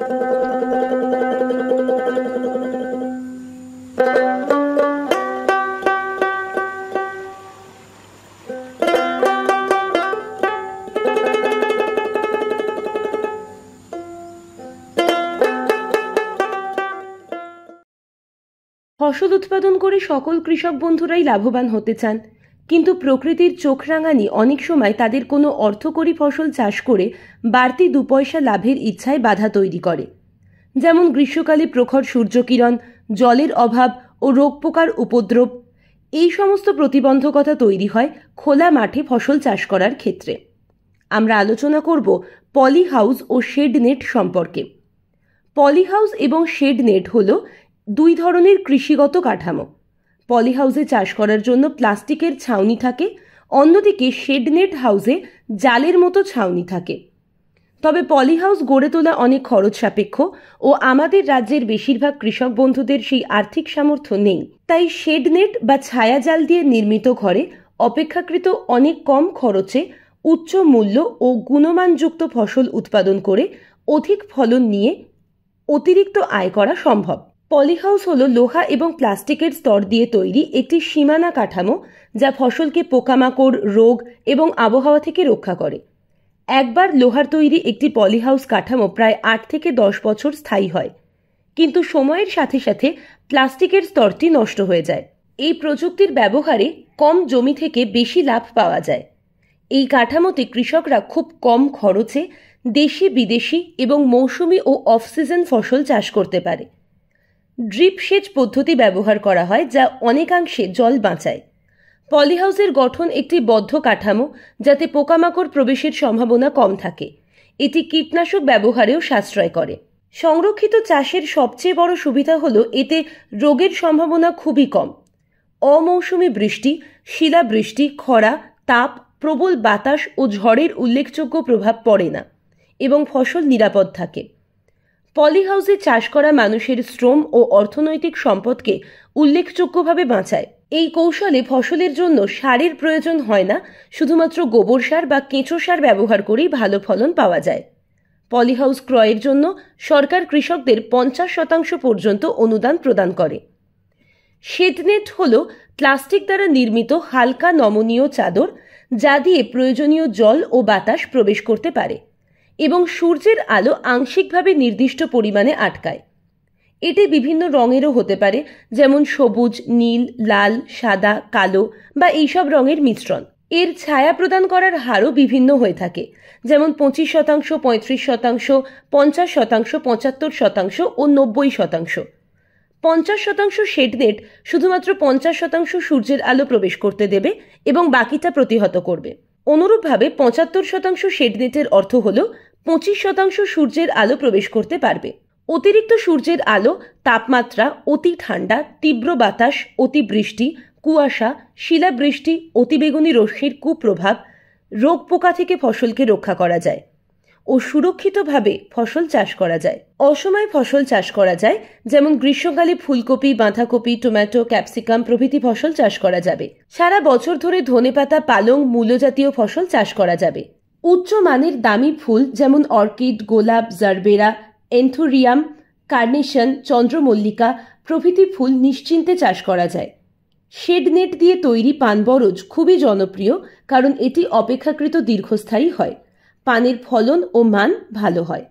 ফসল উৎপাদন করে সকল কৃষক বন্ধুরাই লাভবান হতে চান, কিন্তু প্রকৃতির চোখ রাঙানি অনেক সময় তাদের কোনো অর্থকরী ফসল চাষ করে বাড়তি দুপয়সা লাভের ইচ্ছায় বাধা তৈরি করে। যেমন গ্রীষ্মকালে প্রখর সূর্যকিরণ, জলের অভাব ও রোগ পোকার উপদ্রব, এই সমস্ত প্রতিবন্ধকতা তৈরি হয় খোলা মাঠে ফসল চাষ করার ক্ষেত্রে। আমরা আলোচনা করব পলি হাউস ও শেড নেট সম্পর্কে। পলি হাউস এবং শেড নেট হল দুই ধরনের কৃষিগত কাঠামো। পলি হাউসে চাষ করার জন্য প্লাস্টিকের ছাউনি থাকে, অন্যদিকে শেড নেট হাউসে জালের মতো ছাউনি থাকে। তবে পলি হাউস গড়ে তোলা অনেক খরচ সাপেক্ষ ও আমাদের রাজ্যের বেশিরভাগ কৃষক বন্ধুদের সেই আর্থিক সামর্থ্য নেই। তাই শেড নেট বা ছায়া জাল দিয়ে নির্মিত ঘরে অপেক্ষাকৃত অনেক কম খরচে উচ্চ মূল্য ও গুণমানযুক্ত ফসল উৎপাদন করে অধিক ফলন নিয়ে অতিরিক্ত আয় করা সম্ভব। পলি হাউস হল লোহা এবং প্লাস্টিকের স্তর দিয়ে তৈরি একটি সীমানা কাঠামো, যা ফসলকে পোকামাকড়, রোগ এবং আবহাওয়া থেকে রক্ষা করে। একবার লোহার তৈরি একটি পলি হাউস কাঠামো প্রায় 8 থেকে 10 বছর স্থায়ী হয়, কিন্তু সময়ের সাথে সাথে প্লাস্টিকের স্তরটি নষ্ট হয়ে যায়। এই প্রযুক্তির ব্যবহারে কম জমি থেকে বেশি লাভ পাওয়া যায়। এই কাঠামোতে কৃষকরা খুব কম খরচে দেশি, বিদেশি এবং মৌসুমি ও অফ সিজন ফসল চাষ করতে পারে। ড্রিপ সেচ পদ্ধতি ব্যবহার করা হয়, যা অনেকাংশে জল বাঁচায়। পলি হাউসের গঠন একটি বদ্ধ কাঠামো, যাতে পোকামাকড় প্রবেশের সম্ভাবনা কম থাকে। এটি কীটনাশক ব্যবহারেও সাশ্রয় করে। সংরক্ষিত চাষের সবচেয়ে বড় সুবিধা হলো এতে রোগের সম্ভাবনা খুবই কম। অমৌসুমি বৃষ্টি, শিলাবৃষ্টি, খরা, তাপ, প্রবল বাতাস ও ঝড়ের উল্লেখযোগ্য প্রভাব পড়ে না এবং ফসল নিরাপদ থাকে। পলি হাউসে চাষ করা মানুষের শ্রম ও অর্থনৈতিক সম্পদকে উল্লেখযোগ্যভাবে বাঁচায়। এই কৌশলে ফসলের জন্য সারের প্রয়োজন হয় না, শুধুমাত্র গোবর সার বা কেঁচো সার ব্যবহার করেই ভালো ফলন পাওয়া যায়। পলি হাউস ক্রয়ের জন্য সরকার কৃষকদের 50% পর্যন্ত অনুদান প্রদান করে। শেড নেট হল প্লাস্টিক দ্বারা নির্মিত হালকা নমনীয় চাদর, যা দিয়ে প্রয়োজনীয় জল ও বাতাস প্রবেশ করতে পারে এবং সূর্যের আলো আংশিকভাবে নির্দিষ্ট পরিমাণে আটকায়। এটি বিভিন্ন রঙেরও হতে পারে, যেমন সবুজ, নীল, লাল, সাদা, কালো বা এইসব রঙের মিশ্রণ। এর ছায়া প্রদান করার হারও বিভিন্ন হয়ে থাকে, যেমন 25%, 35%, 50%, 75% ও 90%। 50% শেড নেট শুধুমাত্র 50% সূর্যের আলো প্রবেশ করতে দেবে এবং বাকিটা প্রতিহত করবে। অনুরূপভাবে 75% শেড নেটের অর্থ হল 25% সূর্যের আলো প্রবেশ করতে পারবে। অতিরিক্ত সূর্যের আলো, তাপমাত্রা, অতি ঠান্ডা, তীব্র বাতাস, অতিবৃষ্টি, কুয়াশা, শিলাবৃষ্টি, অতিবেগুনি রশ্মির কুপ্রভাব, রোগ পোকা থেকে ফসলকে রক্ষা করা যায় ও সুরক্ষিতভাবে ফসল চাষ করা যায়। অসময়ে ফসল চাষ করা যায়, যেমন গ্রীষ্মকালে ফুলকপি, বাঁধাকপি, টমেটো, ক্যাপসিকাম প্রভৃতি ফসল চাষ করা যাবে। সারা বছর ধরে ধনেপাতা, পালং, মূলো জাতীয় ফসল চাষ করা যাবে। উচ্চ মানের দামি ফুল যেমন অর্কিড, গোলাপ, জারবেরা, এন্থোরিয়াম, কার্নেশন, চন্দ্রমল্লিকা প্রভৃতি ফুল নিশ্চিন্তে চাষ করা যায়। শেড নেট দিয়ে তৈরি পানবরজ খুবই জনপ্রিয়, কারণ এটি অপেক্ষাকৃত দীর্ঘস্থায়ী হয়। পানের ফলন ও মান ভালো হয়।